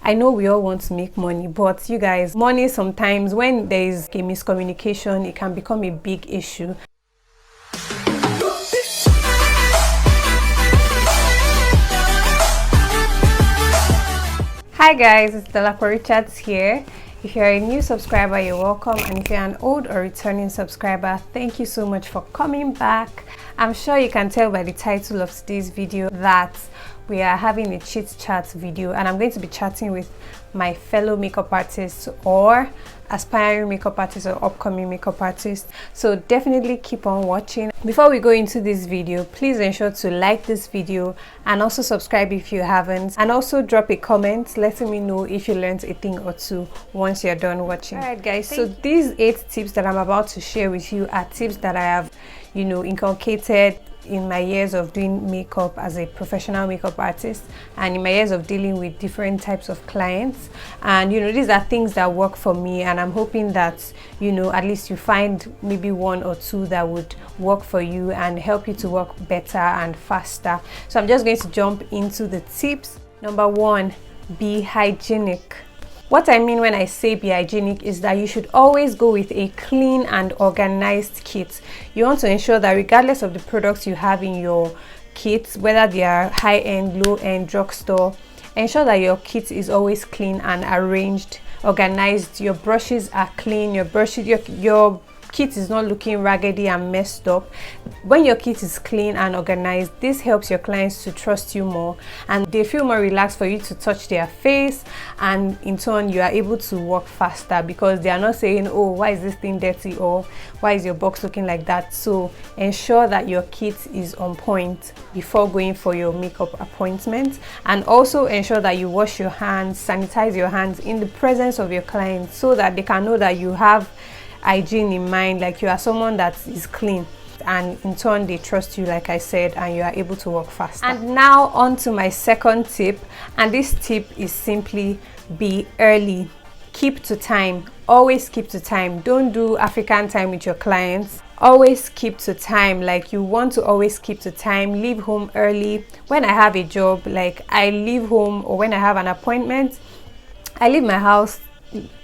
I know we all want to make money, but you guys, money sometimes when there is a miscommunication, it can become a big issue. Hi guys, it's Delacqua Richards here. If you're a new subscriber, you're welcome, and if you're an old or returning subscriber, thank you so much for coming back. I'm sure you can tell by the title of today's video that we are having a chit chat video, and I'm going to be chatting with my fellow makeup artists or aspiring makeup artists or upcoming makeup artists, so definitely keep on watching. Before we go into this video, please ensure to like this video and also subscribe if you haven't, and also drop a comment letting me know if you learned a thing or two once you're done watching. All right guys, so these 8 tips that I'm about to share with you are tips that I have inculcated in my years of doing makeup as a professional makeup artist, and in my years of dealing with different types of clients. And these are things that work for me, and I'm hoping that at least you find maybe 1 or 2 that would work for you and help you to work better and faster. So I'm just going to jump into the tips. Number 1, be hygienic. What I mean when I say be hygienic is that you should always go with a clean and organized kit. You want to ensure that regardless of the products you have in your kit, whether they are high-end, low-end, drugstore, ensure that your kit is always clean and arranged, organized. Your brushes are clean, your kit is not looking raggedy and messed up. When your kit is clean and organized, this helps your clients to trust you more, and they feel more relaxed for you to touch their face, and in turn you are able to work faster because they are not saying, oh, why is this thing dirty, or why is your box looking like that. So ensure that your kit is on point before going for your makeup appointment, and also ensure that you wash your hands, sanitize your hands in the presence of your clients so that they can know that you have hygiene in mind, like you are someone that is clean, and in turn they trust you, like I said, and you are able to work faster. And now on to my second tip, and this tip is simply be early. Keep to time. Always keep to time. Don't do African time with your clients. Always keep to time. Like, you want to always keep to time. Leave home early. When I have a job, like I leave home, or when I have an appointment, I leave my house.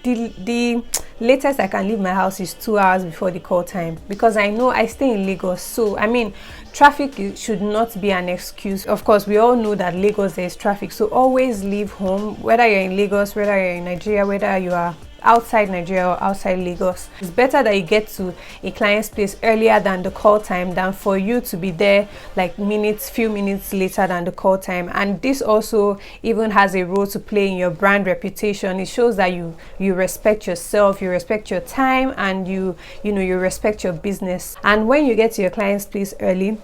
The latest I can leave my house is 2 hours before the call time, because I know I stay in Lagos. So I mean, traffic should not be an excuse. Of course, we all know that Lagos there is traffic, so always leave home, whether you're in Lagos, whether you're in Nigeria, whether you are outside Nigeria or outside Lagos. It's better that you get to a client's place earlier than the call time than for you to be there like few minutes later than the call time. And this also even has a role to play in your brand reputation. It shows that you respect yourself, you respect your time, and you respect your business. And when you get to your client's place early,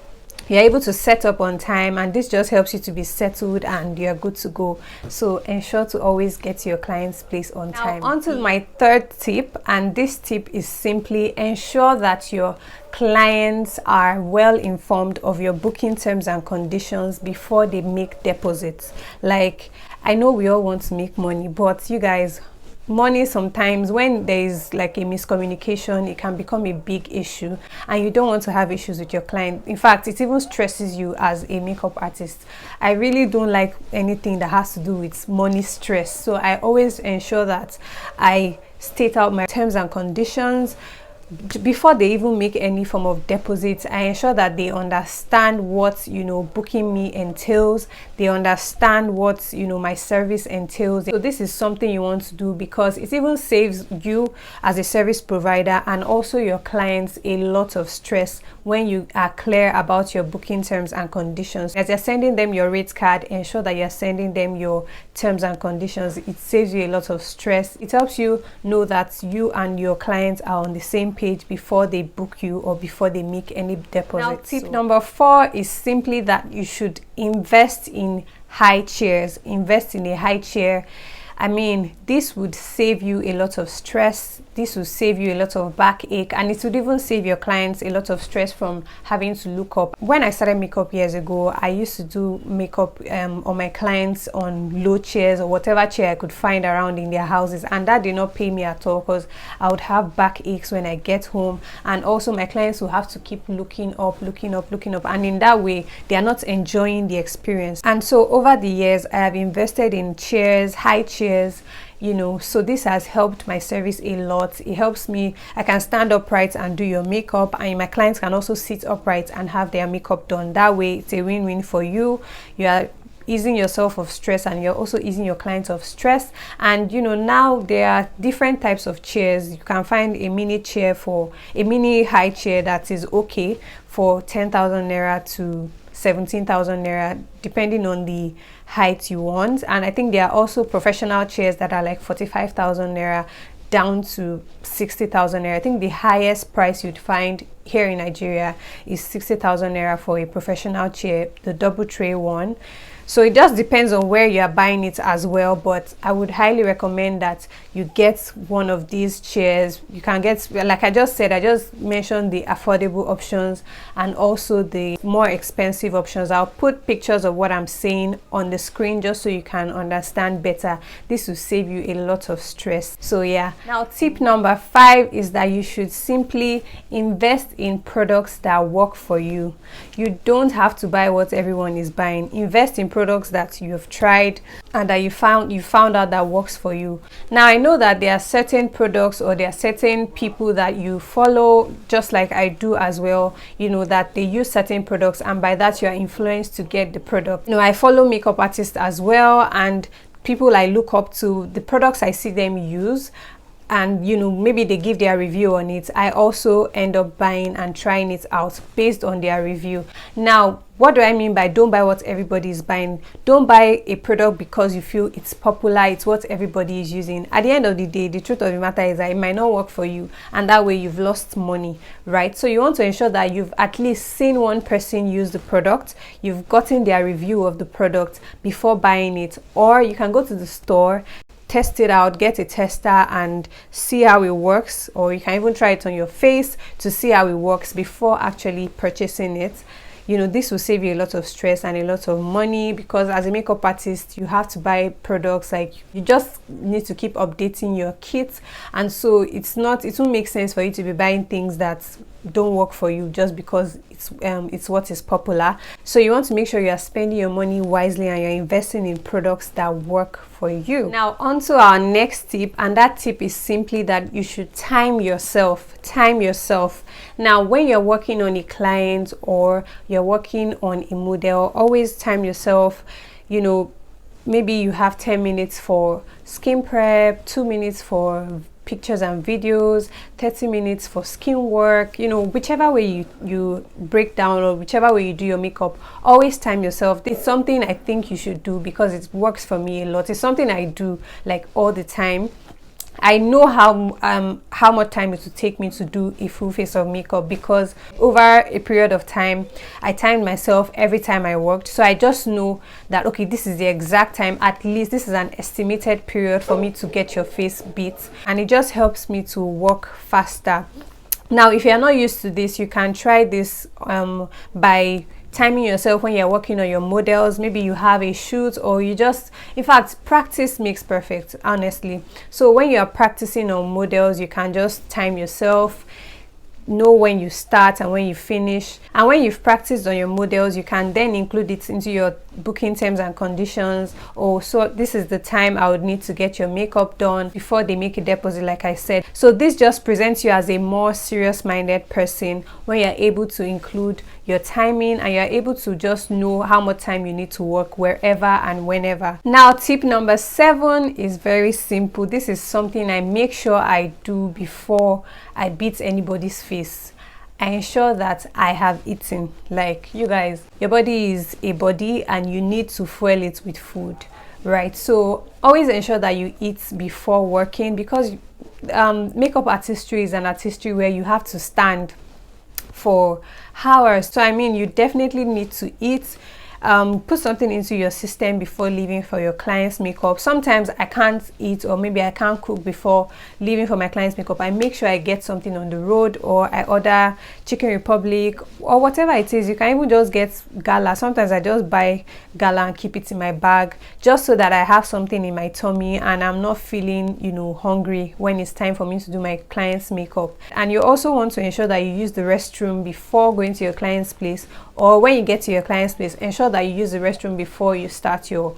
you're able to set up on time, and this just helps you to be settled and you're good to go. So ensure to always get to your client's place on time. Now, on to my third tip, and this tip is simply ensure that your clients are well informed of your booking terms and conditions before they make deposits. Like, I know we all want to make money, but you guys, money sometimes when there is like a miscommunication, it can become a big issue, and you don't want to have issues with your client. In fact, it even stresses you as a makeup artist. I really don't like anything that has to do with money stress, so I always ensure that I state out my terms and conditions before they even make any form of deposits. I ensure that they understand what booking me entails. They understand what my service entails. So this is something you want to do, because it even saves you as a service provider and also your clients a lot of stress when you are clear about your booking terms and conditions. As you're sending them your rate card, ensure that you're sending them your terms and conditions. It saves you a lot of stress. It helps you know that you and your clients are on the same page before they book you or before they make any deposits. Now, tip number 4 is simply that you should invest in high chairs. Invest in a high chair. I mean, this would save you a lot of stress. This will save you a lot of backache, and it would even save your clients a lot of stress from having to look up. When I started makeup years ago, I used to do makeup on my clients on low chairs or whatever chair I could find around in their houses, and that did not pay me at all, because I would have backaches when I get home, and also my clients will have to keep looking up, and in that way they are not enjoying the experience. And so over the years, I have invested in chairs, high chairs, chairs, you know. So this has helped my service a lot. It helps me, I can stand upright and do your makeup, and my clients can also sit upright and have their makeup done. That way it's a win-win for you. You are easing yourself of stress, and you're also easing your clients of stress. And you know, now there are different types of chairs. You can find a mini chair, for a mini high chair, that is okay for 10,000 naira to 17,000 naira, depending on the height you want. And I think there are also professional chairs that are like 45,000 naira down to 60,000 naira. I think the highest price you'd find here in Nigeria is 60,000 naira for a professional chair, the double tray one. So it just depends on where you are buying it as well, but I would highly recommend that you get one of these chairs. You can get, like I just said, I just mentioned the affordable options and also the more expensive options. I'll put pictures of what I'm saying on the screen just so you can understand better. This will save you a lot of stress. So yeah, now tip number 5 is that you should simply invest in products that work for you. You don't have to buy what everyone is buying. Invest in products that you've tried and that you found out that works for you. Now I know that there are certain products, or there are certain people that you follow, just like I do as well, you know, that they use certain products, and by that you are influenced to get the product. You know, I follow makeup artists as well, and people I look up to, the products I see them use, and you know, maybe they give their review on it, I also end up buying and trying it out based on their review. Now, what do I mean by don't buy what everybody is buying? Don't buy a product because you feel it's popular, it's what everybody is using. At the end of the day, the truth of the matter is that it might not work for you, and that way you've lost money, right? So you want to ensure that you've at least seen one person use the product, you've gotten their review of the product before buying it. Or you can go to the store, test it out, get a tester and see how it works, or you can even try it on your face to see how it works before actually purchasing it. You know, this will save you a lot of stress and a lot of money, because as a makeup artist you have to buy products, like you just need to keep updating your kit, and so it won't make sense for you to be buying things that don't work for you just because it's what is popular. So you want to make sure you are spending your money wisely and you're investing in products that work for you. Now on to our next tip, and that tip is simply that you should time yourself. Now when you're working on a client or you're working on a model, always time yourself. You know, maybe you have 10 minutes for skin prep, 2 minutes for pictures and videos, 30 minutes for skin work. You know, whichever way you break down, or whichever way you do your makeup, always time yourself. It's something I think you should do because it works for me a lot. It's something I do like all the time. I know how much time it would take me to do a full face of makeup, because over a period of time I timed myself every time I worked. So I just know that, okay, this is the exact time, at least this is an estimated period for me to get your face beat, and it just helps me to work faster. Now if you're not used to this, you can try this by timing yourself when you're working on your models. Maybe you have a shoot, or you just, in fact, practice makes perfect, honestly. So when you're practicing on models, you can just time yourself, know when you start and when you finish. And when you've practiced on your models, you can then include it into your booking terms and conditions. Oh, so this is the time I would need to get your makeup done before they make a deposit, like I said. So this just presents you as a more serious-minded person when you're able to include your timing, and you're able to just know how much time you need to work wherever and whenever. Now tip number 7 is very simple. This is something I make sure I do before I beat anybody's face. I ensure that I have eaten. Like, you guys, your body is a body and you need to fuel it with food, right? So always ensure that you eat before working, because makeup artistry is an artistry where you have to stand for hours. So I mean, you definitely need to eat. Put something into your system before leaving for your client's makeup. Sometimes I can't eat, or maybe I can't cook before leaving for my client's makeup. I make sure I get something on the road, or I order Chicken Republic or whatever it is. You can even just get gala. Sometimes I just buy gala and keep it in my bag, just so that I have something in my tummy and I'm not feeling, you know, hungry when it's time for me to do my client's makeup. And you also want to ensure that you use the restroom before going to your client's place, or when you get to your client's place, ensure that you use the restroom before you start your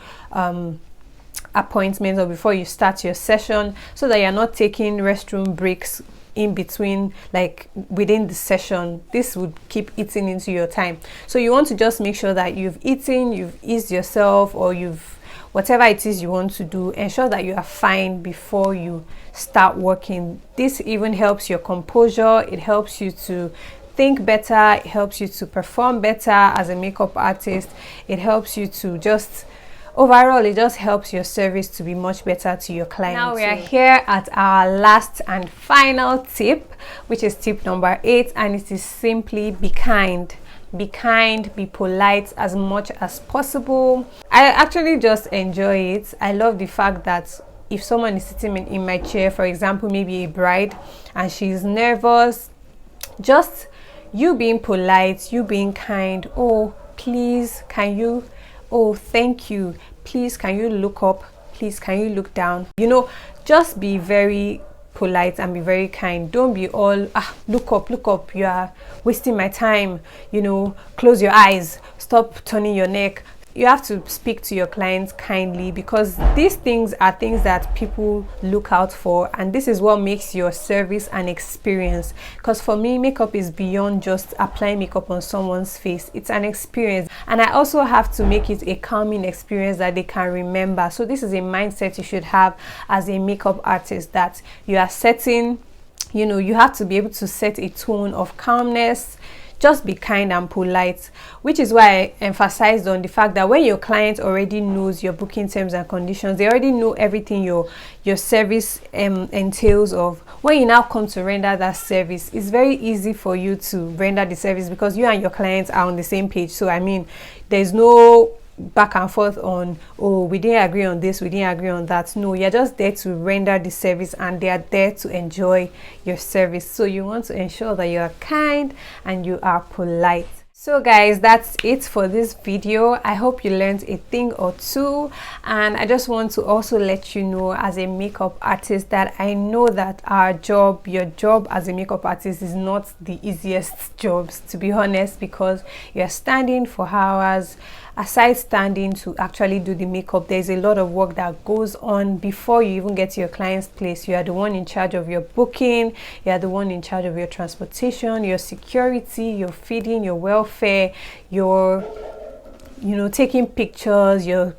appointment or before you start your session, so that you're not taking restroom breaks in between, like within the session. This would keep eating into your time. So you want to just make sure that you've eaten, you've eased yourself, or you've whatever it is you want to do, ensure that you are fine before you start working. This even helps your composure. It helps you to think better. It helps you to perform better as a makeup artist. It helps you to just overall, it just helps your service to be much better to your clients. Now we are here at our last and final tip, which is tip number 8, and it is simply be kind. Be kind, be polite as much as possible. I actually just enjoy it. I love the fact that if someone is sitting in my chair, for example, maybe a bride, and she's nervous, just you being polite, you being kind. Oh, please, can you? Oh, thank you. Please, can you look up? Please, can you look down? You know, just be very polite and be very kind. Don't be all look up, you are wasting my time, you know, close your eyes, stop turning your neck. You have to speak to your clients kindly, because these things are things that people look out for, and this is what makes your service an experience. Because for me, makeup is beyond just applying makeup on someone's face. It's an experience, and I also have to make it a calming experience that they can remember. So this is a mindset you should have as a makeup artist, that you are setting, you know, you have to be able to set a tone of calmness. Just be kind and polite, which is why I emphasized on the fact that when your client already knows your booking terms and conditions, they already know everything your service entails of. When you now come to render that service, it's very easy for you to render the service, because you and your clients are on the same page. So I mean, there's no back and forth on, oh, we didn't agree on this, we didn't agree on that. No, you're just there to render the service, and they are there to enjoy your service. So you want to ensure that you are kind and you are polite. So guys, that's it for this video. I hope you learned a thing or two, and I just want to also let you know, as a makeup artist, that I know that our job, your job as a makeup artist, is not the easiest jobs, to be honest, because you're standing for hours. Aside standing to actually do the makeup, there's a lot of work that goes on before you even get to your client's place. You are the one in charge of your booking, you are the one in charge of your transportation, your security, your feeding, your welfare, your, you know, taking pictures, your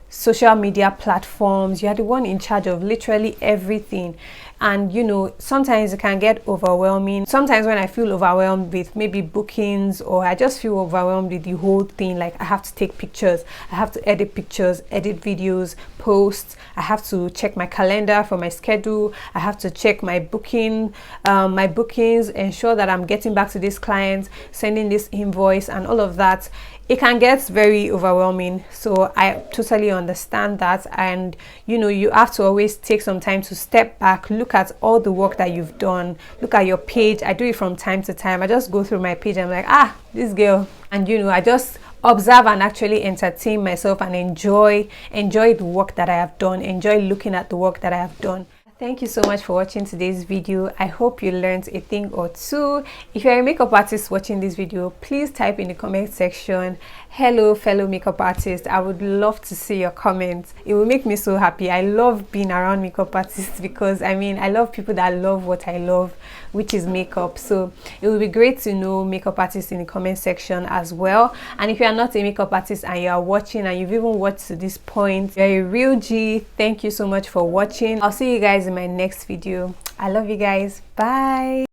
social media platforms. You are the one in charge of literally everything. And you know, sometimes it can get overwhelming. Sometimes when I feel overwhelmed with maybe bookings, or I just feel overwhelmed with the whole thing, like I have to take pictures, I have to edit pictures, edit videos, post, I have to check my calendar for my schedule, I have to check my booking, my bookings, ensure that I'm getting back to this client, sending this invoice and all of that. It can get very overwhelming. So I totally understand that, and you know, you have to always take some time to step back, look at all the work that you've done, look at your page. I do it from time to time. I just go through my page and I'm like, this girl, and you know, I just observe and actually entertain myself and enjoy the work that I have done, enjoy looking at the work that I have done. Thank you so much for watching today's video. I hope you learned a thing or two. If you're a makeup artist watching this video, please type in the comment section, hello fellow makeup artist. I would love to see your comments. It will make me so happy. I love being around makeup artists, because I mean, I love people that love what I love, which is makeup. So it will be great to know makeup artists in the comment section as well. And if you are not a makeup artist and you are watching, and you've even watched to this point, you're a real G. Thank you so much for watching. I'll see you guys in my next video. I love you guys. Bye.